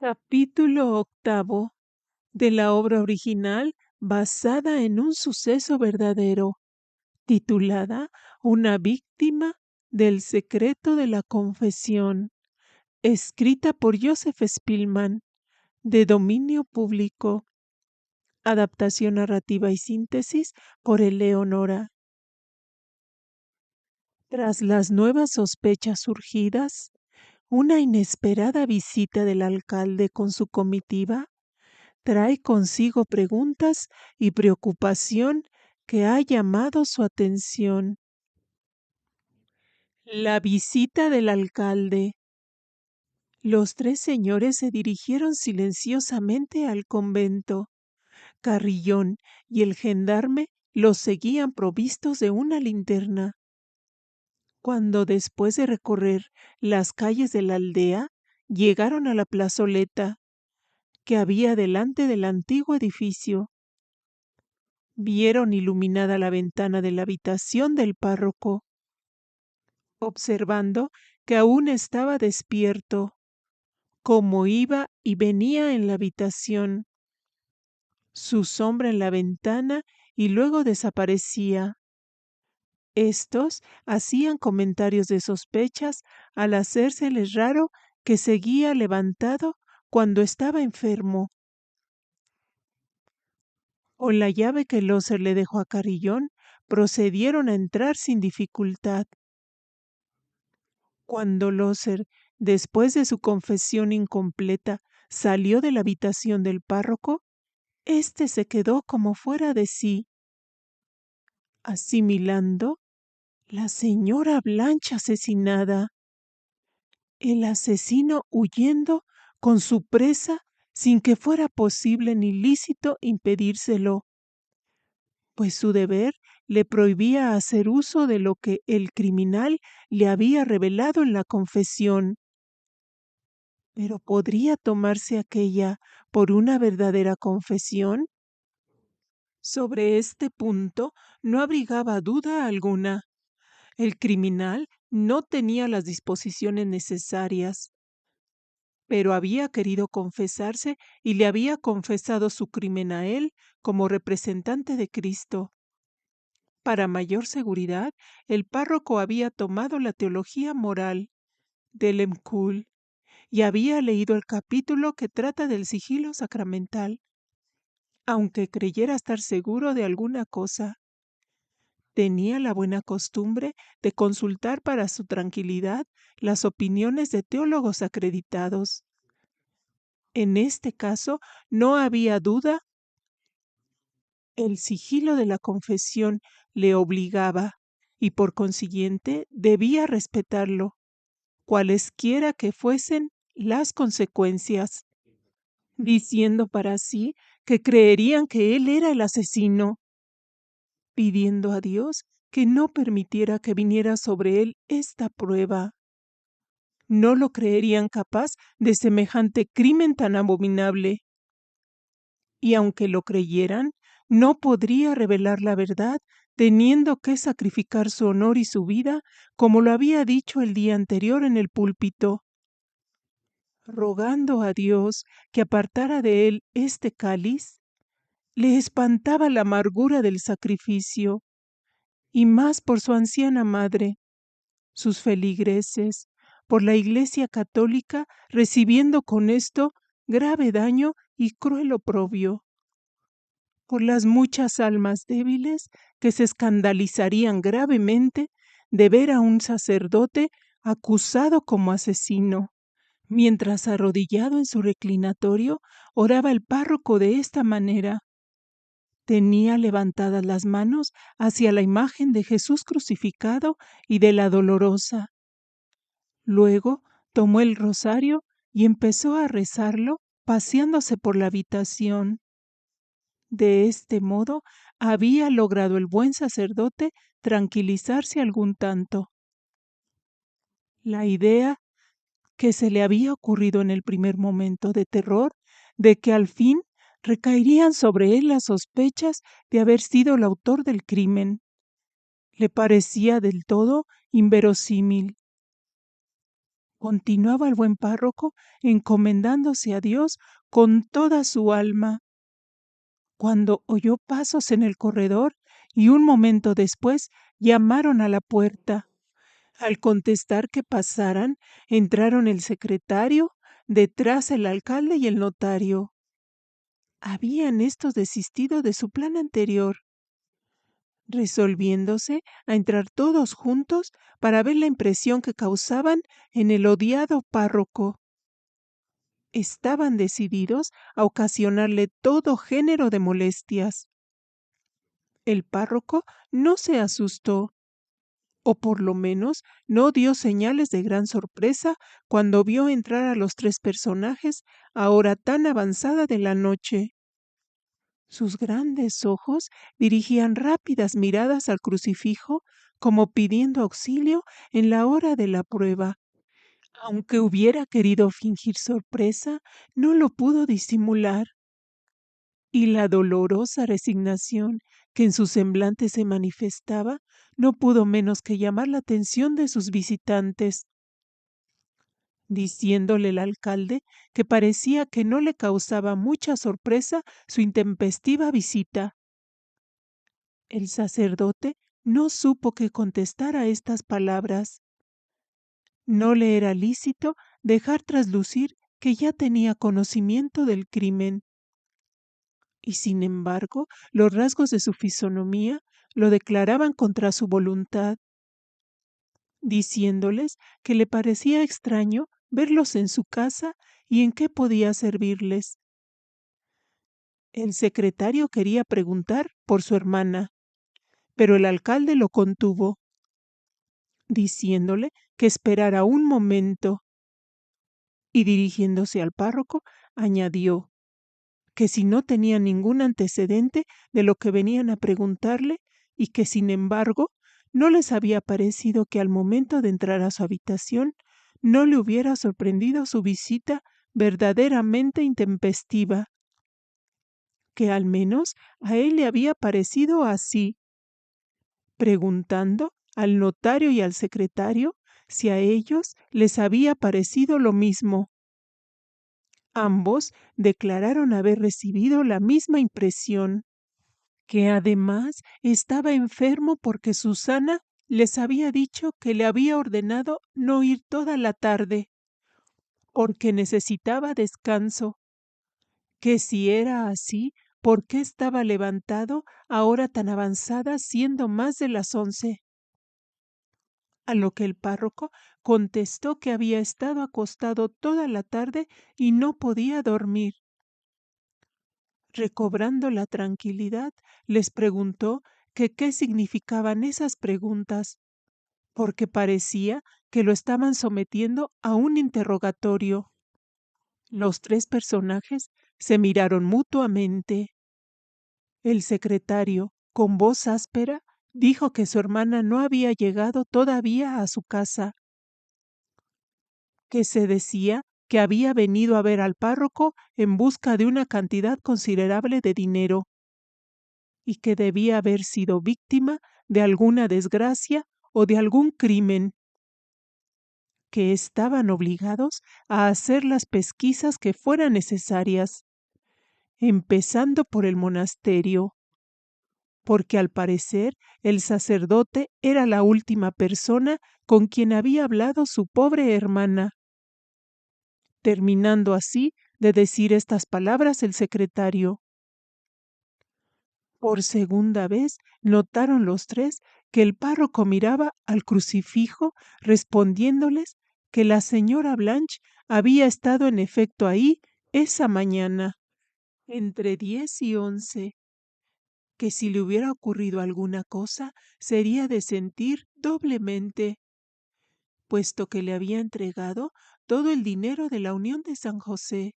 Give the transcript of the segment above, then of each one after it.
Capítulo octavo de la obra original basada en un suceso verdadero, titulada Una víctima del secreto de la confesión, escrita por Joseph Spillman, de dominio público. Adaptación narrativa y síntesis por Eleonora. Tras las nuevas sospechas surgidas, una inesperada visita del alcalde con su comitiva trae consigo preguntas y preocupación que ha llamado su atención. La visita del alcalde. Los tres señores se dirigieron silenciosamente al convento. Carrillón y el gendarme los seguían provistos de una linterna. Cuando después de recorrer las calles de la aldea, llegaron a la plazoleta que había delante del antiguo edificio, vieron iluminada la ventana de la habitación del párroco, observando que aún estaba despierto, como iba y venía en la habitación, su sombra en la ventana y luego desaparecía. Estos hacían comentarios de sospechas al hacérseles raro que seguía levantado cuando estaba enfermo. Con la llave que Loser le dejó a Carillón, procedieron a entrar sin dificultad. Cuando Loser, después de su confesión incompleta, salió de la habitación del párroco, éste se quedó como fuera de sí, asimilando la señora Blanche asesinada, el asesino huyendo con su presa sin que fuera posible ni lícito impedírselo, pues su deber le prohibía hacer uso de lo que el criminal le había revelado en la confesión. Pero ¿podría tomarse aquella por una verdadera confesión? Sobre este punto no abrigaba duda alguna. El criminal no tenía las disposiciones necesarias, pero había querido confesarse y le había confesado su crimen a él como representante de Cristo. Para mayor seguridad, el párroco había tomado la teología moral de Lemcul y había leído el capítulo que trata del sigilo sacramental, aunque creyera estar seguro de alguna cosa. Tenía la buena costumbre de consultar para su tranquilidad las opiniones de teólogos acreditados. En este caso no había duda, el sigilo de la confesión le obligaba y por consiguiente debía respetarlo, cualesquiera que fuesen las consecuencias, diciendo para sí que creerían que él era el asesino, pidiendo a Dios que no permitiera que viniera sobre él esta prueba. No lo creerían capaz de semejante crimen tan abominable. Y aunque lo creyeran, no podría revelar la verdad, teniendo que sacrificar su honor y su vida, como lo había dicho el día anterior en el púlpito, rogando a Dios que apartara de él este cáliz. Le espantaba la amargura del sacrificio, y más por su anciana madre, sus feligreses, por la Iglesia católica, recibiendo con esto grave daño y cruel oprobio, por las muchas almas débiles que se escandalizarían gravemente de ver a un sacerdote acusado como asesino. Mientras arrodillado en su reclinatorio, oraba el párroco de esta manera. Tenía levantadas las manos hacia la imagen de Jesús crucificado y de la Dolorosa. Luego tomó el rosario y empezó a rezarlo, paseándose por la habitación. De este modo había logrado el buen sacerdote tranquilizarse algún tanto. La idea que se le había ocurrido en el primer momento de terror de que al fin recaerían sobre él las sospechas de haber sido el autor del crimen, le parecía del todo inverosímil. Continuaba el buen párroco encomendándose a Dios con toda su alma, cuando oyó pasos en el corredor y un momento después llamaron a la puerta. Al contestar que pasaran, entraron el secretario, detrás el alcalde y el notario. Habían estos desistido de su plan anterior, resolviéndose a entrar todos juntos para ver la impresión que causaban en el odiado párroco. Estaban decididos a ocasionarle todo género de molestias. El párroco no se asustó, o por lo menos no dio señales de gran sorpresa cuando vio entrar a los tres personajes a hora tan avanzada de la noche. Sus grandes ojos dirigían rápidas miradas al crucifijo como pidiendo auxilio en la hora de la prueba. Aunque hubiera querido fingir sorpresa, no lo pudo disimular. Y la dolorosa resignación que en su semblante se manifestaba no pudo menos que llamar la atención de sus visitantes, diciéndole el alcalde que parecía que no le causaba mucha sorpresa su intempestiva visita. El sacerdote no supo qué contestar a estas palabras. No le era lícito dejar traslucir que ya tenía conocimiento del crimen. Y sin embargo, los rasgos de su fisonomía lo declaraban contra su voluntad, diciéndoles que le parecía extraño verlos en su casa y en qué podía servirles. El secretario quería preguntar por su hermana, pero el alcalde lo contuvo, diciéndole que esperara un momento, y dirigiéndose al párroco, añadió que si no tenía ningún antecedente de lo que venían a preguntarle y que sin embargo no les había parecido que al momento de entrar a su habitación no le hubiera sorprendido su visita verdaderamente intempestiva, que al menos a él le había parecido así, preguntando al notario y al secretario si a ellos les había parecido lo mismo. Ambos declararon haber recibido la misma impresión, que además estaba enfermo porque Susana les había dicho que le había ordenado no ir toda la tarde, porque necesitaba descanso, que si era así, ¿por qué estaba levantado a hora tan avanzada siendo más de las 11? A lo que el párroco contestó que había estado acostado toda la tarde y no podía dormir. Recobrando la tranquilidad, les preguntó que qué significaban esas preguntas, porque parecía que lo estaban sometiendo a un interrogatorio. Los tres personajes se miraron mutuamente. El secretario, con voz áspera, dijo que su hermana no había llegado todavía a su casa, que se decía que había venido a ver al párroco en busca de una cantidad considerable de dinero y que debía haber sido víctima de alguna desgracia o de algún crimen, que estaban obligados a hacer las pesquisas que fueran necesarias, empezando por el monasterio, porque al parecer el sacerdote era la última persona con quien había hablado su pobre hermana. Terminando así de decir estas palabras el secretario. Por segunda vez notaron los tres que el párroco miraba al crucifijo respondiéndoles que la señora Blanche había estado en efecto ahí esa mañana, entre 10 y 11, que si le hubiera ocurrido alguna cosa sería de sentir doblemente, puesto que le había entregado todo el dinero de la Unión de San José.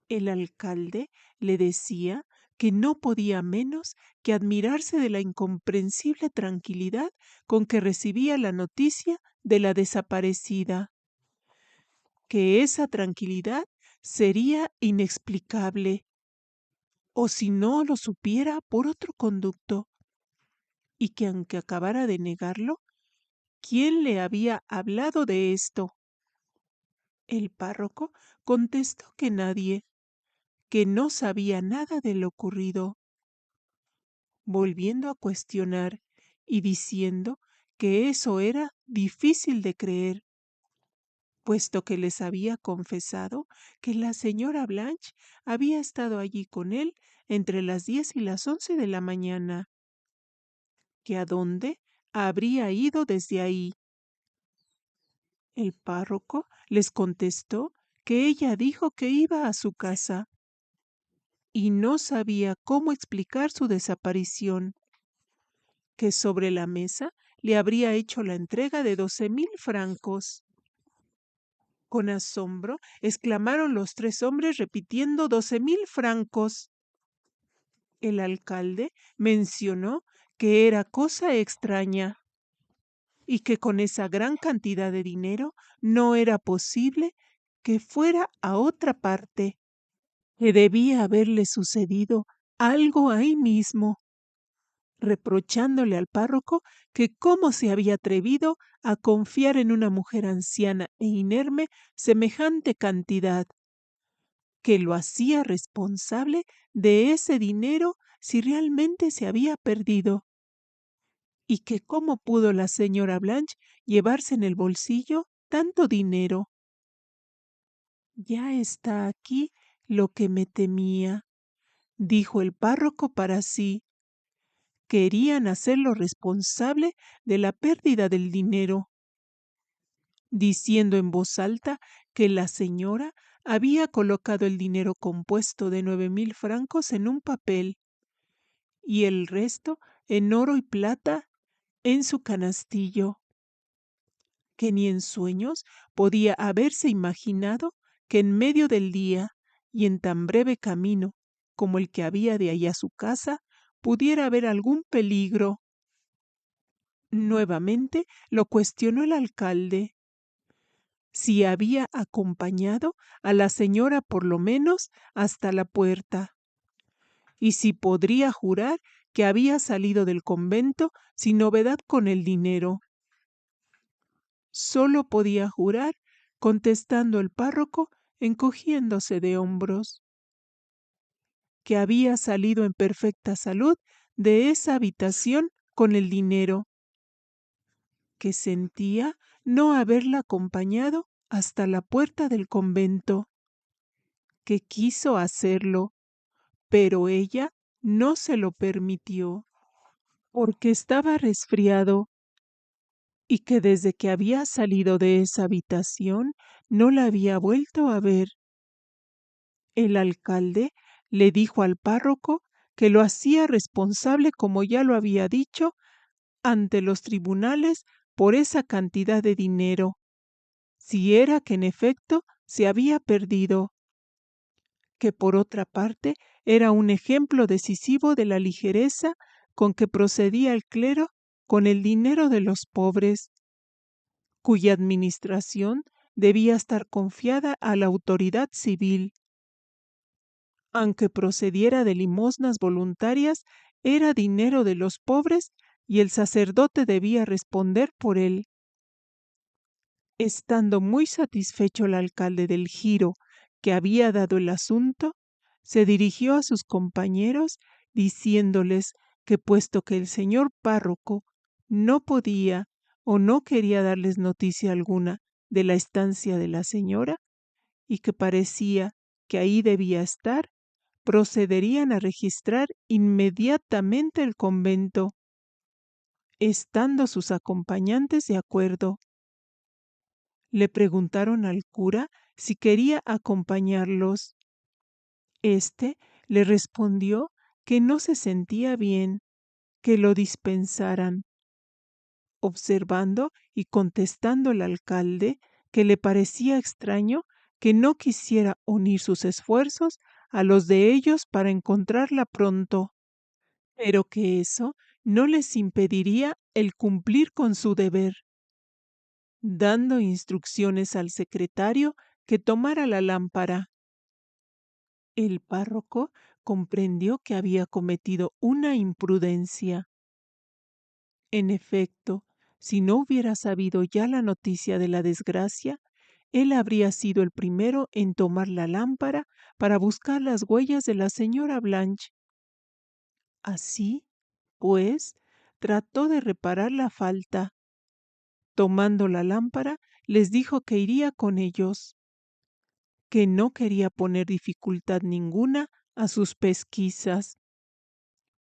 El alcalde le decía que no podía menos que admirarse de la incomprensible tranquilidad con que recibía la noticia de la desaparecida, que esa tranquilidad sería inexplicable, o si no lo supiera por otro conducto, y que aunque acabara de negarlo, ¿quién le había hablado de esto? El párroco contestó que nadie, que no sabía nada de lo ocurrido, volviendo a cuestionar y diciendo que eso era difícil de creer, puesto que les había confesado que la señora Blanche había estado allí con él entre las 10 y las 11 de la mañana, que a dónde habría ido desde ahí. El párroco les contestó que ella dijo que iba a su casa y no sabía cómo explicar su desaparición, que sobre la mesa le habría hecho la entrega de 12,000 francos. Con asombro exclamaron los tres hombres repitiendo 12,000 francos. El alcalde mencionó que era cosa extraña y que con esa gran cantidad de dinero no era posible que fuera a otra parte, que debía haberle sucedido algo ahí mismo, reprochándole al párroco que cómo se había atrevido a confiar en una mujer anciana e inerme semejante cantidad, que lo hacía responsable de ese dinero si realmente se había perdido, y que cómo pudo la señora Blanche llevarse en el bolsillo tanto dinero. Ya está aquí lo que me temía, dijo el párroco para sí. Querían hacerlo responsable de la pérdida del dinero, diciendo en voz alta que la señora había colocado el dinero compuesto de 9,000 francos en un papel y el resto en oro y plata en su canastillo, que ni en sueños podía haberse imaginado que en medio del día y en tan breve camino como el que había de allá a su casa, pudiera haber algún peligro. Nuevamente lo cuestionó el alcalde, si había acompañado a la señora por lo menos hasta la puerta, y si podría jurar que había salido del convento sin novedad con el dinero. Solo podía jurar, contestando el párroco, encogiéndose de hombros, que había salido en perfecta salud de esa habitación con el dinero, que sentía no haberla acompañado hasta la puerta del convento, que quiso hacerlo, pero ella no se lo permitió, porque estaba resfriado, y que desde que había salido de esa habitación no la había vuelto a ver. El alcalde le dijo al párroco que lo hacía responsable, como ya lo había dicho, ante los tribunales por esa cantidad de dinero, si era que en efecto se había perdido, que por otra parte era un ejemplo decisivo de la ligereza con que procedía el clero con el dinero de los pobres, cuya administración debía estar confiada a la autoridad civil. Aunque procediera de limosnas voluntarias, era dinero de los pobres y el sacerdote debía responder por él. Estando muy satisfecho el alcalde del giro que había dado el asunto, se dirigió a sus compañeros diciéndoles que puesto que el señor párroco no podía o no quería darles noticia alguna de la estancia de la señora y que parecía que ahí debía estar, procederían a registrar inmediatamente el convento, estando sus acompañantes de acuerdo. Le preguntaron al cura si quería acompañarlos. Este le respondió que no se sentía bien, que lo dispensaran, observando y contestando el alcalde que le parecía extraño que no quisiera unir sus esfuerzos a los de ellos para encontrarla pronto, pero que eso no les impediría el cumplir con su deber, dando instrucciones al secretario que tomara la lámpara. El párroco comprendió que había cometido una imprudencia. En efecto, si no hubiera sabido ya la noticia de la desgracia, él habría sido el primero en tomar la lámpara para buscar las huellas de la señora Blanche. Así, pues, trató de reparar la falta. Tomando la lámpara, les dijo que iría con ellos, que no quería poner dificultad ninguna a sus pesquisas.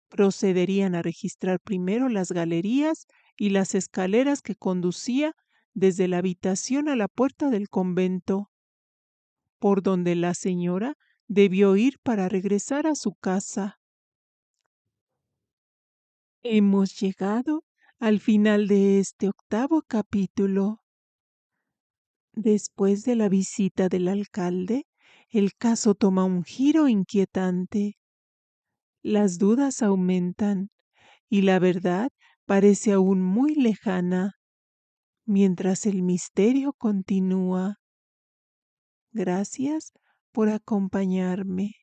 Procederían a registrar primero las galerías y las escaleras que conducía desde la habitación a la puerta del convento, por donde la señora debió ir para regresar a su casa. Hemos llegado al final de este octavo capítulo. Después de la visita del alcalde, el caso toma un giro inquietante. Las dudas aumentan y la verdad parece aún muy lejana, mientras el misterio continúa. Gracias por acompañarme.